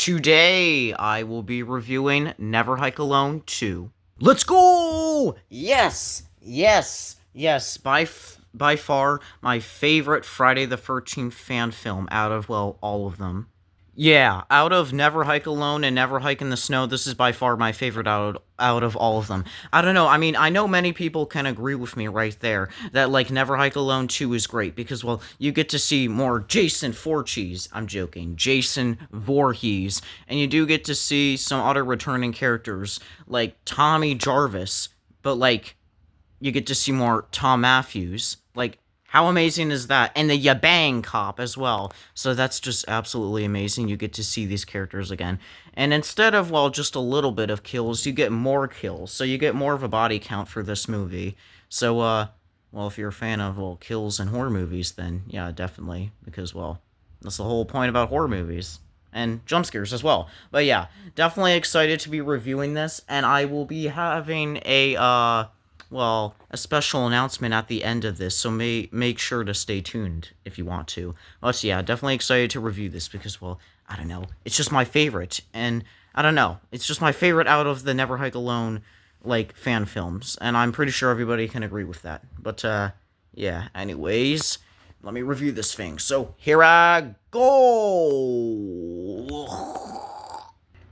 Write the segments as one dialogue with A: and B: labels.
A: Today, I will be reviewing Never Hike Alone 2. Let's go! Yes! Yes! Yes! By far, my favorite Friday the 13th fan film out of, well, all of them. Yeah, out of Never Hike Alone and Never Hike in the Snow, this is by far my favorite out of all of them. I don't know, I mean, I know many people can agree with me right there, that, like, Never Hike Alone 2 is great, because, well, you get to see more Jason Voorhees, I'm joking, Jason Voorhees, and you do get to see some other returning characters, like Tommy Jarvis, but, like, you get to see more Tom Matthews, like, how amazing is that? And the Yabang Cop as well. So that's just absolutely amazing. You get to see these characters again. And instead of, well, just a little bit of kills, you get more kills. So you get more of a body count for this movie. So, well, if you're a fan of, well, kills and horror movies, then, yeah, definitely. Because, well, that's the whole point about horror movies. And jump scares as well. But, yeah, definitely excited to be reviewing this. And I will be having a, well, a special announcement at the end of this, so make sure to stay tuned if you want to. But yeah, definitely excited to review this because, well, I don't know, it's just my favorite, and I don't know, it's just my favorite out of the Never Hike Alone, like, fan films, and I'm pretty sure everybody can agree with that. But, yeah, anyways, let me review this thing. So, here I go!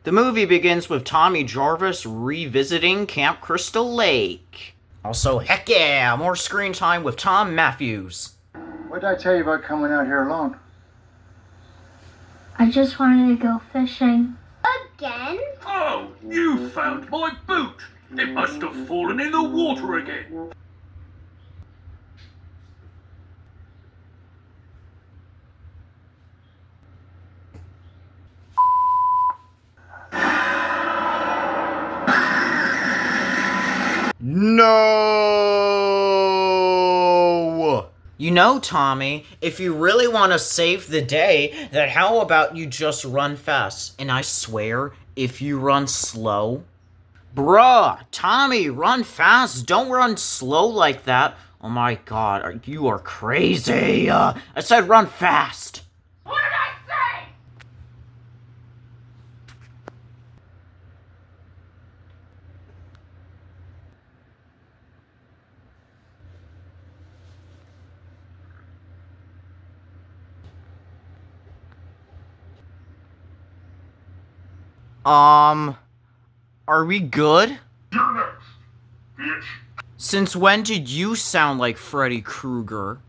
A: The movie begins with Tommy Jarvis revisiting Camp Crystal Lake. Also, heck yeah, more screen time with Tom Matthews.
B: What did I tell you about coming out here alone?
C: I just wanted to go fishing.
D: Again?
E: Oh, you found my boot! It must have fallen in the water again.
A: No! You know, Tommy, if you really want to save the day, then how about you just run fast? And I swear, if you run slow... Bruh, Tommy, run fast, don't run slow like that. Oh my god, you are crazy. I said run fast.
D: What did I say?
A: Are we good?
E: You're next, bitch.
A: Since when did you sound like Freddy Krueger?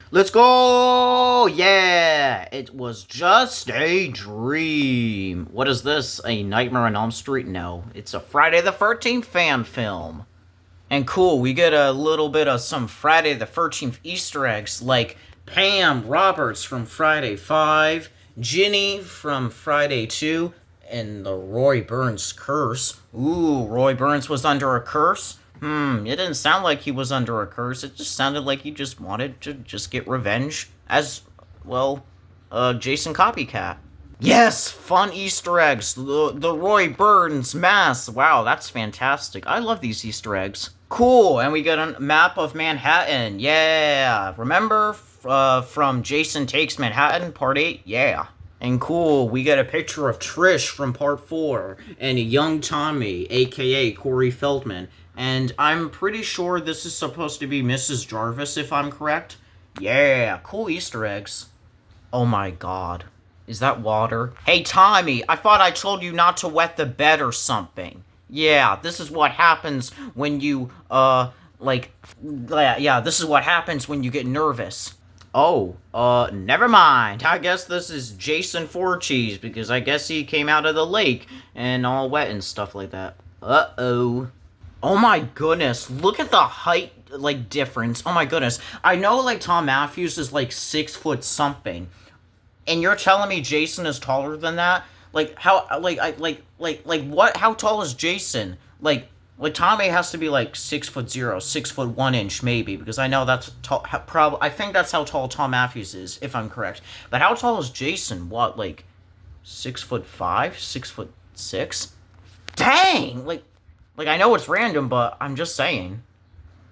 A: Let's go! Yeah! It was just a dream. What is this? A Nightmare on Elm Street? No. It's a Friday the 13th fan film. And cool, we get a little bit of some Friday the 13th Easter eggs, like Pam Roberts from Friday 5, Ginny from Friday 2, and the Roy Burns curse. Ooh, Roy Burns was under a curse? It didn't sound like he was under a curse. It just sounded like he just wanted to just get revenge as, well, Jason Copycat. Yes, fun Easter eggs. The Roy Burns mask. Wow, that's fantastic. I love these Easter eggs. Cool, and we get a map of Manhattan. Yeah, remember from Jason Takes Manhattan, Part 8? Yeah. And cool, we get a picture of Trish from Part 4, and a young Tommy, aka Corey Feldman. And I'm pretty sure this is supposed to be Mrs. Jarvis, if I'm correct. Yeah, cool Easter eggs. Oh my god. Is that water? Hey, Tommy, I thought I told you not to wet the bed or something. Yeah, this is what happens when you, this is what happens when you get nervous. Oh, never mind. I guess this is Jason Voorhees, because I guess he came out of the lake and all wet and stuff like that. Uh-oh. Oh my goodness, look at the height, like, difference. Oh my goodness. I know, like, Tom Matthews is, like, 6 foot something. And you're telling me Jason is taller than that? Like, how, what, how tall is Jason? Like, Tommy has to be, like, 6'0", 6'1" maybe, because I know that's tall, I think that's how tall Tom Matthews is, if I'm correct. But how tall is Jason? What, like, 6'5", 6'6"? Dang! Like, I know it's random, but I'm just saying.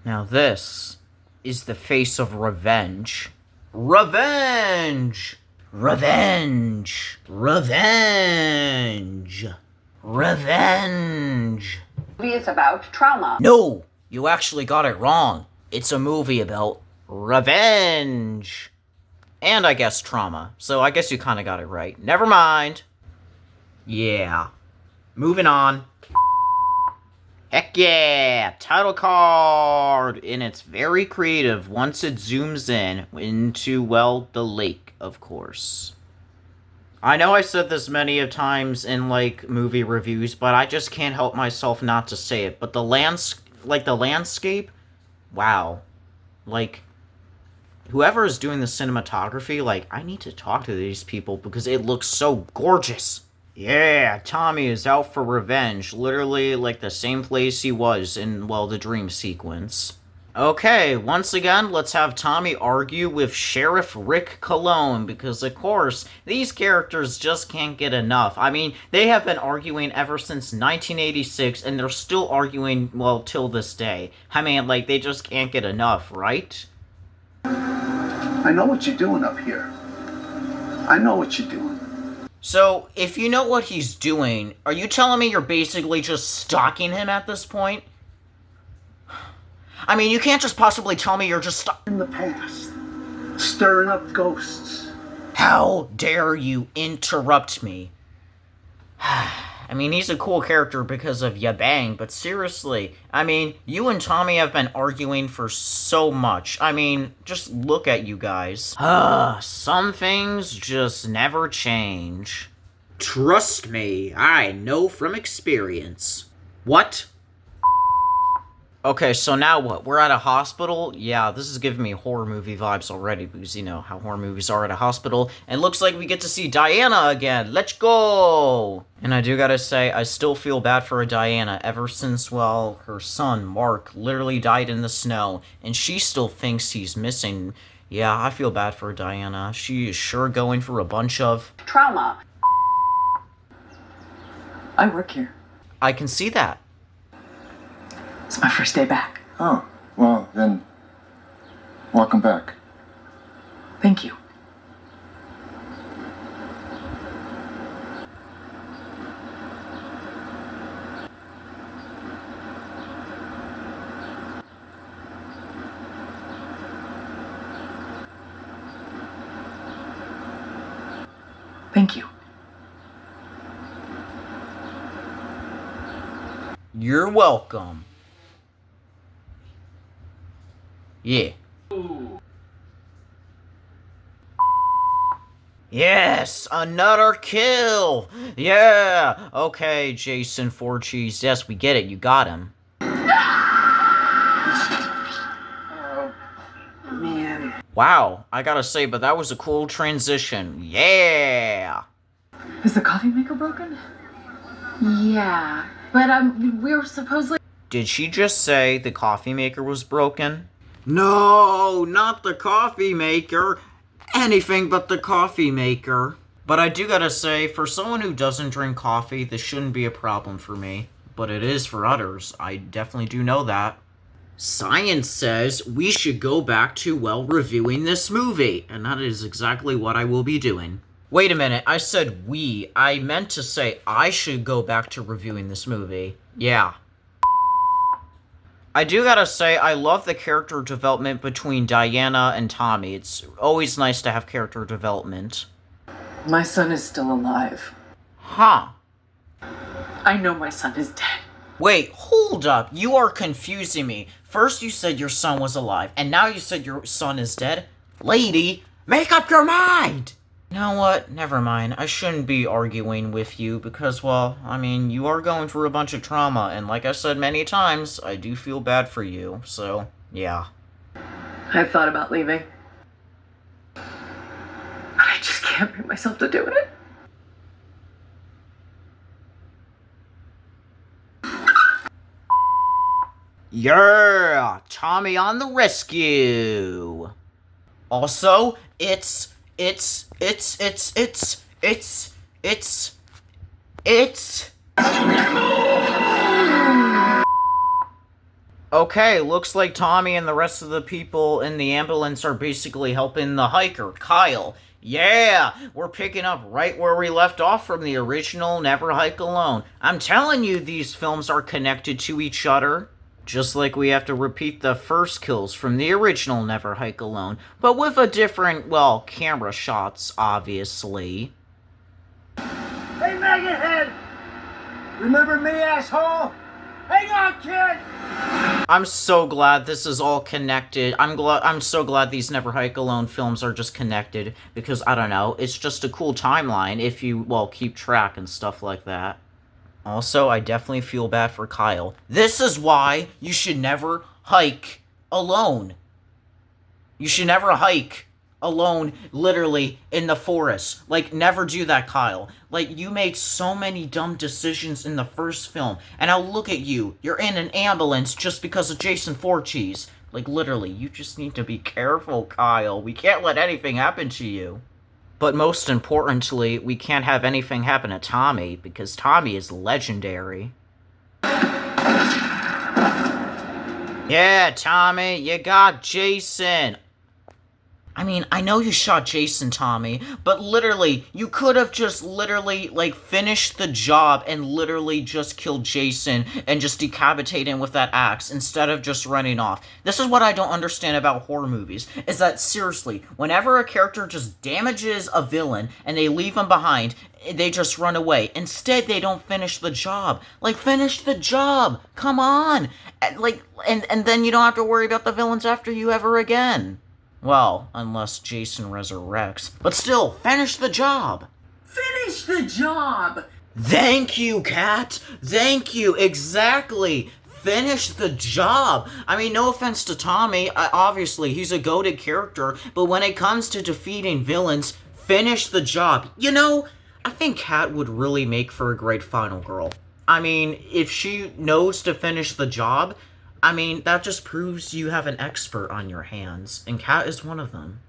A: Now this is the face of revenge. Revenge! Revenge. Revenge. Revenge.
F: Movie is about trauma.
A: No, you actually got it wrong. It's a movie about revenge. And I guess trauma. So I guess you kind of got it right. Never mind. Yeah. Moving on. Heck yeah! Title card! And it's very creative once it zooms in into, well, the lake, of course. I know I said this many of times in, like, movie reviews, but I just can't help myself not to say it. But the landscape? Wow. Like, whoever is doing the cinematography, like, I need to talk to these people because it looks so gorgeous. Yeah, Tommy is out for revenge, literally like the same place he was in, well, the dream sequence. Okay, once again, let's have Tommy argue with Sheriff Rick Cologne, because of course, these characters just can't get enough. I mean, they have been arguing ever since 1986, and they're still arguing, well, till this day. I mean, like, they just can't get enough, right?
B: I know what you're doing up here. I know what you're doing.
A: So, if you know what he's doing, are you telling me you're basically just stalking him at this point? I mean, you can't just possibly tell me you're just
B: In the past, stirring up ghosts.
A: How dare you interrupt me? I mean, he's a cool character because of Ya Bang, but seriously, I mean, you and Tommy have been arguing for so much. I mean, just look at you guys. Some things just never change. Trust me, I know from experience. What? Okay, so now what? We're at a hospital? Yeah, this is giving me horror movie vibes already, because you know how horror movies are at a hospital. And looks like we get to see Diana again. Let's go! And I do gotta say, I still feel bad for Diana ever since, well, her son, Mark, literally died in the snow. And she still thinks he's missing. Yeah, I feel bad for Diana. She is sure going for a bunch of
F: Trauma.
G: I work here.
A: I can see that.
G: It's my first day back.
B: Oh, well, then, welcome back.
G: Thank you. Thank you.
A: You're welcome. Yeah. Yes, another kill! Yeah! Okay, Jason Voorhees. Yes, we get it. You got him.
B: Oh, man.
G: Wow,
A: I gotta say, but that was a cool transition. Yeah!
G: is the coffee maker broken?
C: Yeah, but we were supposedly.
A: Did she just say the coffee maker was broken? No, not the coffee maker. Anything but the coffee maker. But I do gotta say, for someone who doesn't drink coffee, this shouldn't be a problem for me. But it is for others. I definitely do know that. Science says we should go back to, well, reviewing this movie. And that is exactly what I will be doing. Wait a minute, I said we. I meant to say I should go back to reviewing this movie. Yeah. I do gotta say, I love the character development between Diana and Tommy. It's always nice to have character development.
G: My son is still alive.
A: Huh.
G: I know my son is dead.
A: Wait, hold up. You are confusing me. First you said your son was alive, and now you said your son is dead? Lady, make up your mind! You know what? Never mind. I shouldn't be arguing with you because, well, I mean, you are going through a bunch of trauma, and like I said many times, I do feel bad for you, so, yeah.
G: I've thought about leaving. But I just can't bring myself to do it.
A: Yeah! Tommy on the rescue! Also, it's... Okay, looks like Tommy and the rest of the people in the ambulance are basically helping the hiker, Kyle. Yeah, we're picking up right where we left off from the original Never Hike Alone. I'm telling you, these films are connected to each other. Just like we have to repeat the first kills from the original Never Hike Alone, but with a different, well, camera shots, obviously.
H: Hey, Megahead! Remember me, asshole? Hang on, kid!
A: I'm so glad this is all connected. I'm so glad these Never Hike Alone films are just connected, because, I don't know, it's just a cool timeline if you, well, keep track and stuff like that. Also, I definitely feel bad for Kyle. This is why you should never hike alone. You should never hike alone, literally, in the forest. Like, never do that, Kyle. Like, you made so many dumb decisions in the first film, and now look at you. You're in an ambulance just because of Jason Voorhees. Like, literally, you just need to be careful, Kyle. We can't let anything happen to you. But most importantly, we can't have anything happen to Tommy, because Tommy is legendary. Yeah, Tommy, you got Jason. I mean, I know you shot Jason, Tommy, but literally, you could have just literally, like, finished the job and literally just killed Jason and just decapitate him with that axe instead of just running off. This is what I don't understand about horror movies, is that, seriously, whenever a character just damages a villain and they leave him behind, they just run away. Instead, they don't finish the job. Like, finish the job! Come on! And then you don't have to worry about the villains after you ever again. Well, unless Jason resurrects. But still, finish the job!
G: Finish the job!
A: Thank you, Kat! Thank you, exactly! Finish the job! I mean, no offense to Tommy, obviously, he's a goated character, but when it comes to defeating villains, finish the job. You know, I think Kat would really make for a great final girl. I mean, if she knows to finish the job, I mean, that just proves you have an expert on your hands, and Kat is one of them.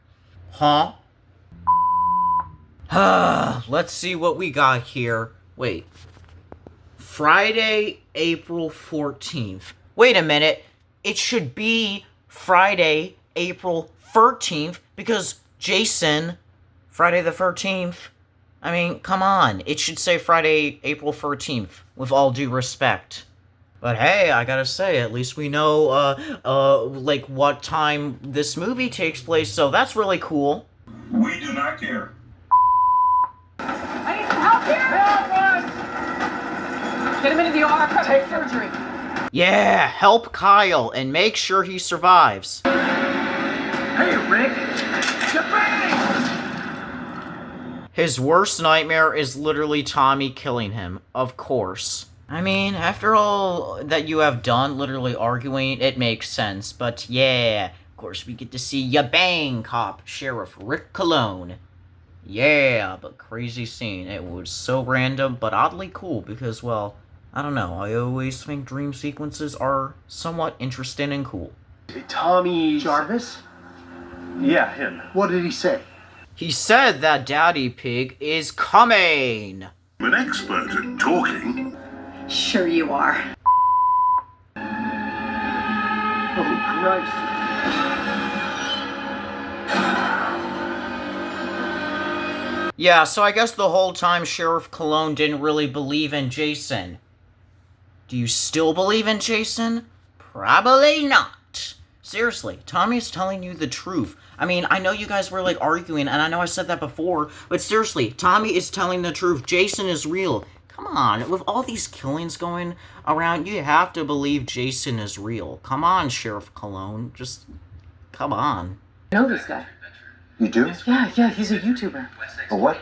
A: Huh? Let's see what we got here. Wait. Friday, April 14th. Wait a minute. It should be Friday, April 13th, because Jason, Friday the 13th. I mean, come on. It should say Friday, April 13th, with all due respect. But hey, I gotta say, at least we know, like, what time this movie takes place, so that's really cool.
E: We do not care.
G: I need some help here! Help us! Get him into the OR, take surgery.
A: Yeah, help Kyle, and make sure he survives.
H: Hey, Rick! Shebang!
A: His worst nightmare is literally Tommy killing him, of course. I mean, after all that you have done, literally arguing, it makes sense. But yeah, of course we get to see ya bang cop, Sheriff Rick Cologne. Yeah, but crazy scene. It was so random, but oddly cool because, well, I don't know. I always think dream sequences are somewhat interesting and cool.
H: Tommy Jarvis? Yeah, him. What did he say?
A: He said that Daddy Pig is coming!
E: I'm an expert at talking.
F: Sure you are.
H: Oh, Christ.
A: Yeah, so I guess the whole time Sheriff Cologne didn't really believe in Jason. Do you still believe in Jason? Probably not. Seriously, Tommy's telling you the truth. I mean, I know you guys were, like, arguing, and I know I said that before, but seriously, Tommy is telling the truth. Jason is real. Come on, with all these killings going around, you have to believe Jason is real. Come on, Sheriff Cologne. Just, come on.
G: I know this guy.
B: You do?
G: Yeah, he's a YouTuber.
B: A what?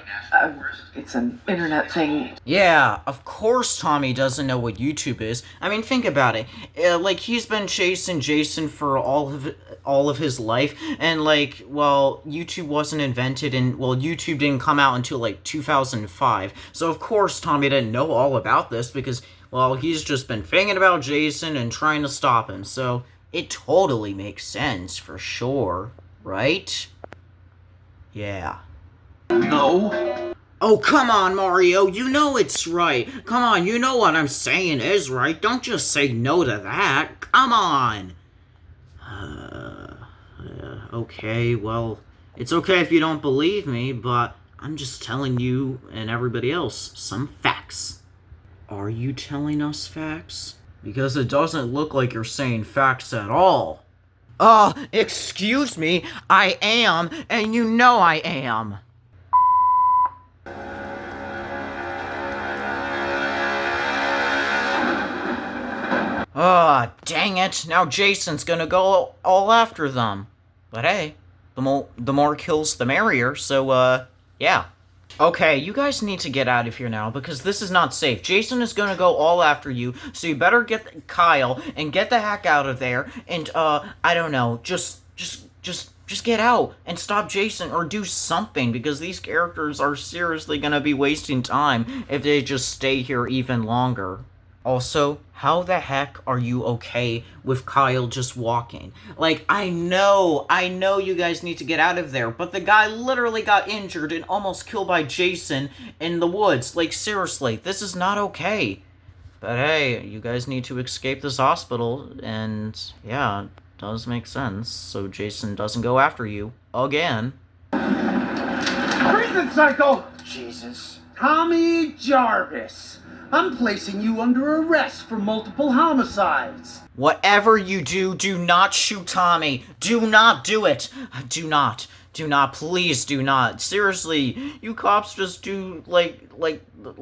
G: It's an internet thing.
A: Yeah, of course Tommy doesn't know what YouTube is. I mean, think about it. Like, he's been chasing Jason for all of his life, and, like, well, YouTube wasn't invented, and, well, YouTube didn't come out until, like, 2005. So, of course, Tommy didn't know all about this, because, well, he's just been thinking about Jason and trying to stop him. So, it totally makes sense, for sure. Right? Yeah.
B: No.
A: Oh, come on, Mario. You know it's right. Come on, you know what I'm saying is right. Don't just say no to that. Come on. Okay, well, It's okay if you don't believe me, but I'm just telling you and everybody else some facts. Are you telling us facts? Because it doesn't look like you're saying facts at all. Excuse me, I am, and you know I am. Dang it, now Jason's gonna go all after them. But hey, the more kills the merrier, so, yeah. Okay, you guys need to get out of here now, because this is not safe. Jason is gonna go all after you, so you better get Kyle and get the heck out of there, and, I don't know, just get out and stop Jason or do something, because these characters are seriously gonna be wasting time if they just stay here even longer. Also, how the heck are you okay with Kyle just walking? Like, I know you guys need to get out of there, but the guy literally got injured and almost killed by Jason in the woods. Like, seriously, this is not okay. But hey, you guys need to escape this hospital, and yeah, it does make sense, so Jason doesn't go after you again.
B: Prison cycle! Jesus. Tommy Jarvis. I'm placing you under arrest for multiple homicides.
A: Whatever you do, do not shoot Tommy. Do not do it. Do not. Do not. Please do not. Seriously, you cops just do, like,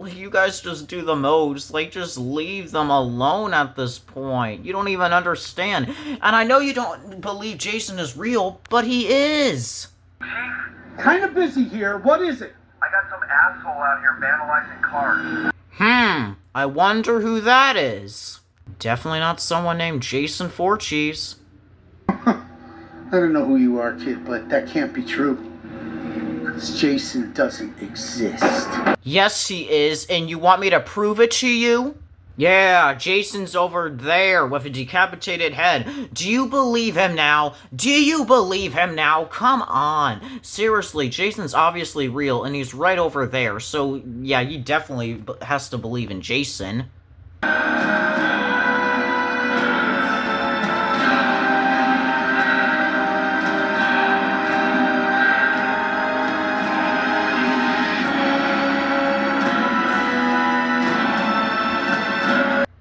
A: you guys just do the most. Like, just leave them alone at this point. You don't even understand. And I know you don't believe Jason is real, but he is.
B: Kind of busy here. What is it?
H: I got some asshole out here vandalizing cars.
A: I wonder who that is. Definitely not someone named Jason Forcheese.
B: I don't know who you are, kid, but that can't be true. Because Jason doesn't exist.
A: Yes, he is, and you want me to prove it to you? Yeah, Jason's over there with a decapitated head. Do you believe him now? Do you believe him now? Come on. Seriously, Jason's obviously real, and he's right over there. So, yeah, he definitely has to believe in Jason.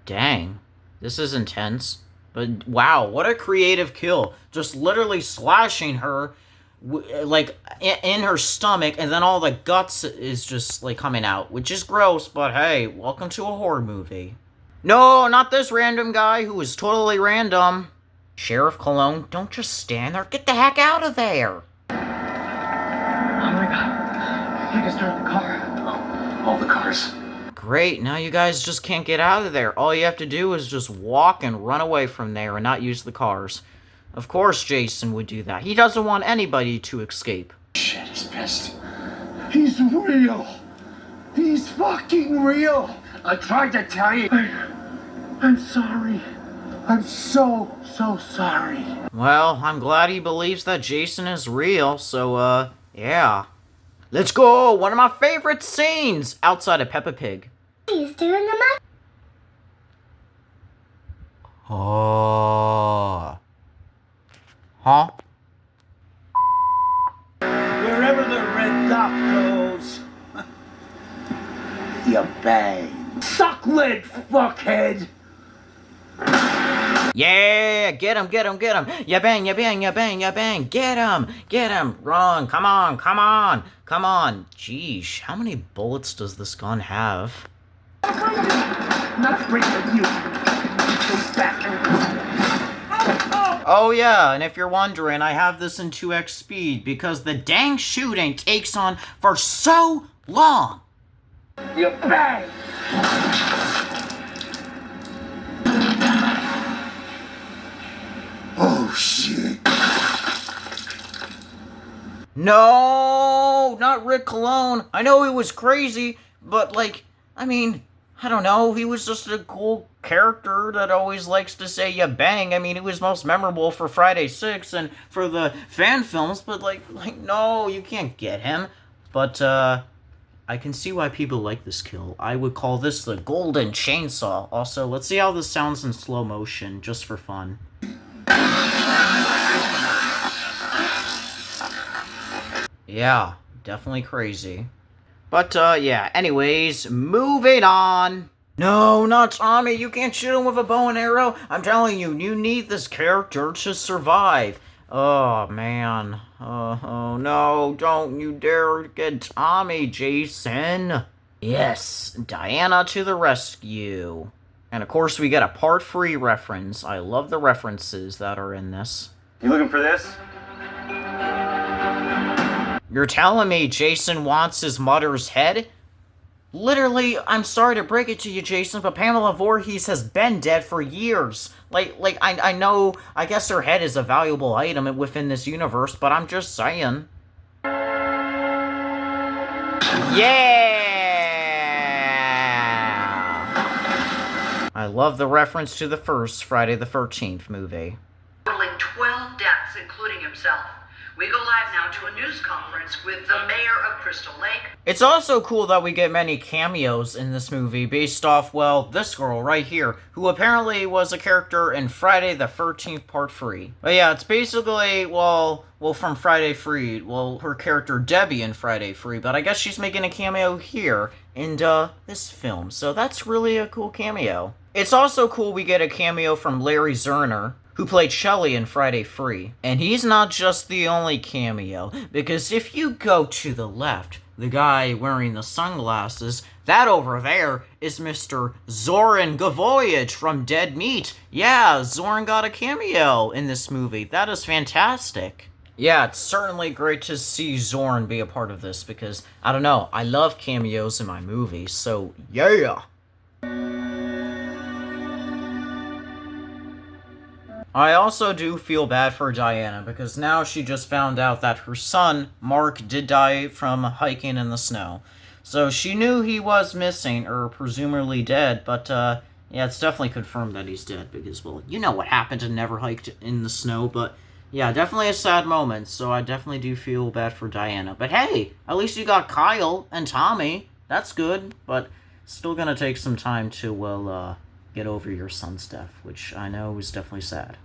A: Dang, this is intense. But wow, what a creative kill. Just literally slashing her, like, in her stomach, and then all the guts is just, like, coming out. Which is gross, but hey, welcome to a horror movie. No, not this random guy who is totally random. Sheriff Cologne, don't just stand there. Get the heck out of there.
G: Oh my god. You can start the car.
H: All the cars.
A: Great, now you guys just can't get out of there. All you have to do is just walk and run away from there and not use the cars. Of course Jason would do that. He doesn't want anybody to escape.
H: Shit, he's pissed.
B: He's real. He's fucking real.
H: I tried to tell you.
B: I'm sorry. I'm so sorry.
A: Well, I'm glad he believes that Jason is real, so, yeah. Let's go! One of my favorite scenes outside of Peppa Pig.
D: He's doing the math.
A: Oh. Huh?
B: Wherever the red dot goes, you bang. Suck lid, fuckhead.
A: Yeah, get him, get him, get him. Ya bang, ya bang, ya bang, ya bang. Get him. Run, come on, come on, come on. Jeez, how many bullets does this gun have?
B: Not afraid of you.
A: Oh yeah, and if you're wondering, I have this in 2x speed because the dang shooting takes on for so long.
B: You bang. Oh shit.
A: No, not Rick Cologne. I know he was crazy, but like, I mean, I don't know, he was just a cool character that always likes to say ya bang. I mean, he was most memorable for Friday 6 and for the fan films, but like, no, you can't get him. But, I can see why people like this kill. I would call this the golden chainsaw. Also, let's see how this sounds in slow motion, just for fun. Yeah, definitely crazy. But, yeah, anyways, moving on. No, not Tommy, you can't shoot him with a bow and arrow. I'm telling you, you need this character to survive. Oh, man. Oh, no, don't you dare get Tommy, Jason. Yes, Diana to the rescue. And of course, we get a part 3 reference. I love the references that are in this.
H: You looking for this?
A: You're telling me Jason wants his mother's head? Literally, I'm sorry to break it to you, Jason, but Pamela Voorhees has been dead for years. I know, I guess her head is a valuable item within this universe, but I'm just saying. Yeah! I love the reference to the first Friday the 13th movie.
G: Totaling 12 deaths, including himself. We go live now to a news conference with the mayor of Crystal Lake.
A: It's also cool that we get many cameos in this movie based off, well, this girl right here, who apparently was a character in Friday the 13th Part 3. But yeah, it's basically, well, from Friday Free, well, her character Debbie in Friday Free, but I guess she's making a cameo here in, this film, so that's really a cool cameo. It's also cool we get a cameo from Larry Zerner, who played Shelley in Friday Free. And he's not just the only cameo, because if you go to the left, the guy wearing the sunglasses, that over there is Mr. Zoran Gavoyage from Dead Meat. Yeah, Zoran got a cameo in this movie. That is fantastic. Yeah, it's certainly great to see Zoran be a part of this, because, I don't know, I love cameos in my movies, so yeah! I also do feel bad for Diana, because now she just found out that her son, Mark, did die from hiking in the snow. So she knew he was missing, or presumably dead, but, yeah, it's definitely confirmed that he's dead, because, well, you know what happened and never hiked in the snow, but, yeah, definitely a sad moment, so I definitely do feel bad for Diana. But hey, at least you got Kyle and Tommy. That's good, but still gonna take some time to, well, get over your son's death, which I know is definitely sad.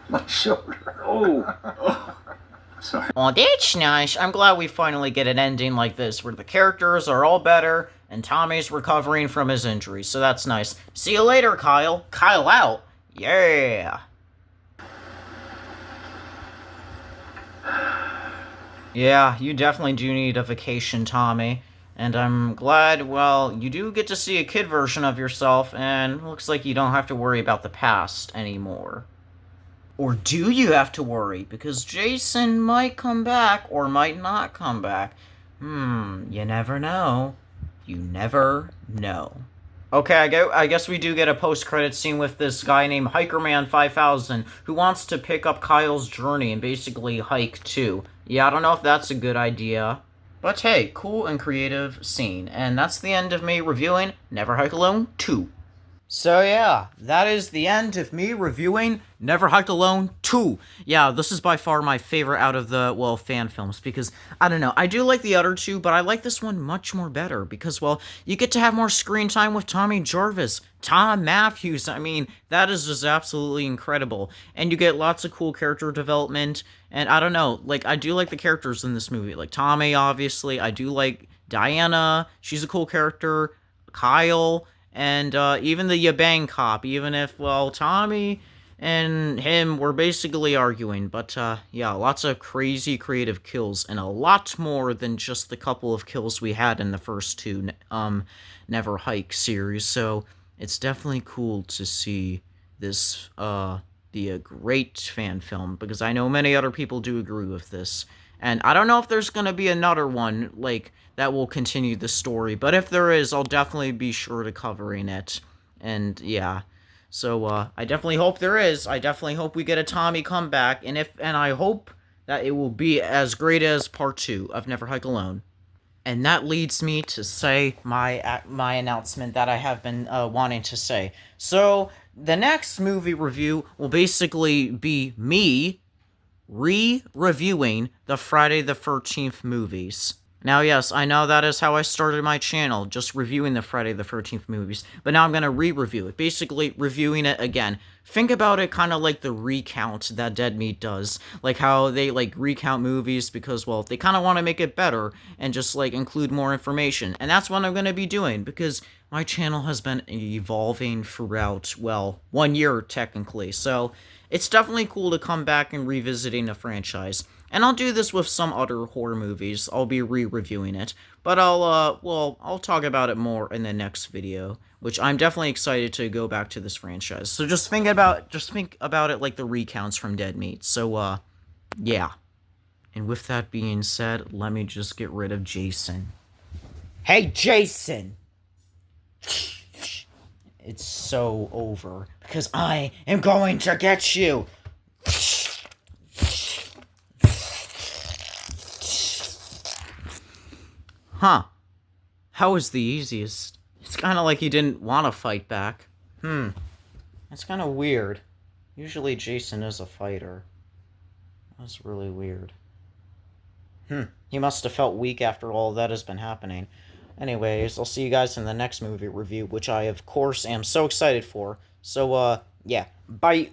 B: My shoulder.
H: Oh. Sorry.
A: Oh, that's nice. I'm glad we finally get an ending like this, where the characters are all better, and Tommy's recovering from his injuries, so that's nice. See you later, Kyle. Kyle out. Yeah. Yeah, you definitely do need a vacation, Tommy. And I'm glad, well, you do get to see a kid version of yourself, and looks like you don't have to worry about the past anymore. Or do you have to worry? Because Jason might come back, or might not come back. You never know. You never know. Okay, I guess we do get a post-credit scene with this guy named Hikerman 5000, who wants to pick up Kyle's journey and basically hike too. Yeah, I don't know if that's a good idea. But hey, cool and creative scene. And that's the end of me reviewing Never Hike Alone 2. So yeah, that is the end of me reviewing Never Hike Alone 2. Yeah, this is by far my favorite out of the, well, fan films, because, I don't know, I do like the other two, but I like this one much more better, because, well, you get to have more screen time with Tommy Jarvis, Tom Matthews, I mean, that is just absolutely incredible, and you get lots of cool character development, and I don't know, like, I do like the characters in this movie, like Tommy, obviously, I do like Diana, she's a cool character, Kyle, and even the Yabang cop, even if, well, Tommy and him were basically arguing. But, yeah, lots of crazy creative kills, and a lot more than just the couple of kills we had in the first two Never Hike series. So, it's definitely cool to see this be a great fan film, because I know many other people do agree with this. And I don't know if there's going to be another one, like, that will continue the story. But if there is, I'll definitely be sure to covering it. And, yeah. So, I definitely hope there is. I definitely hope we get a Tommy comeback. And I hope that it will be as great as Part 2 of Never Hike Alone. And that leads me to say my announcement that I have been wanting to say. So, the next movie review will basically be me re-reviewing the Friday the 13th movies. Now, yes, I know that is how I started my channel, just reviewing the Friday the 13th movies, but now I'm going to re-review it, basically reviewing it again, think about it kind of like the recount that Dead Meat does. Like how they, like, recount movies because, well, they kind of want to make it better and just, like, include more information. And that's what I'm going to be doing because my channel has been evolving throughout, well, 1 year technically. So it's definitely cool to come back and revisiting a franchise. And I'll do this with some other horror movies. I'll be re-reviewing it. But I'll talk about it more in the next video, which I'm definitely excited to go back to this franchise. So just think about it like the recounts from Dead Meat. So, yeah. And with that being said, let me just get rid of Jason. Hey, Jason! It's so over, because I am going to get you! Huh. That was the easiest. It's kind of like he didn't want to fight back. That's kind of weird. Usually Jason is a fighter. That's really weird. He must have felt weak after all that has been happening. Anyways, I'll see you guys in the next movie review, which I, of course, am so excited for. So, yeah. Bye!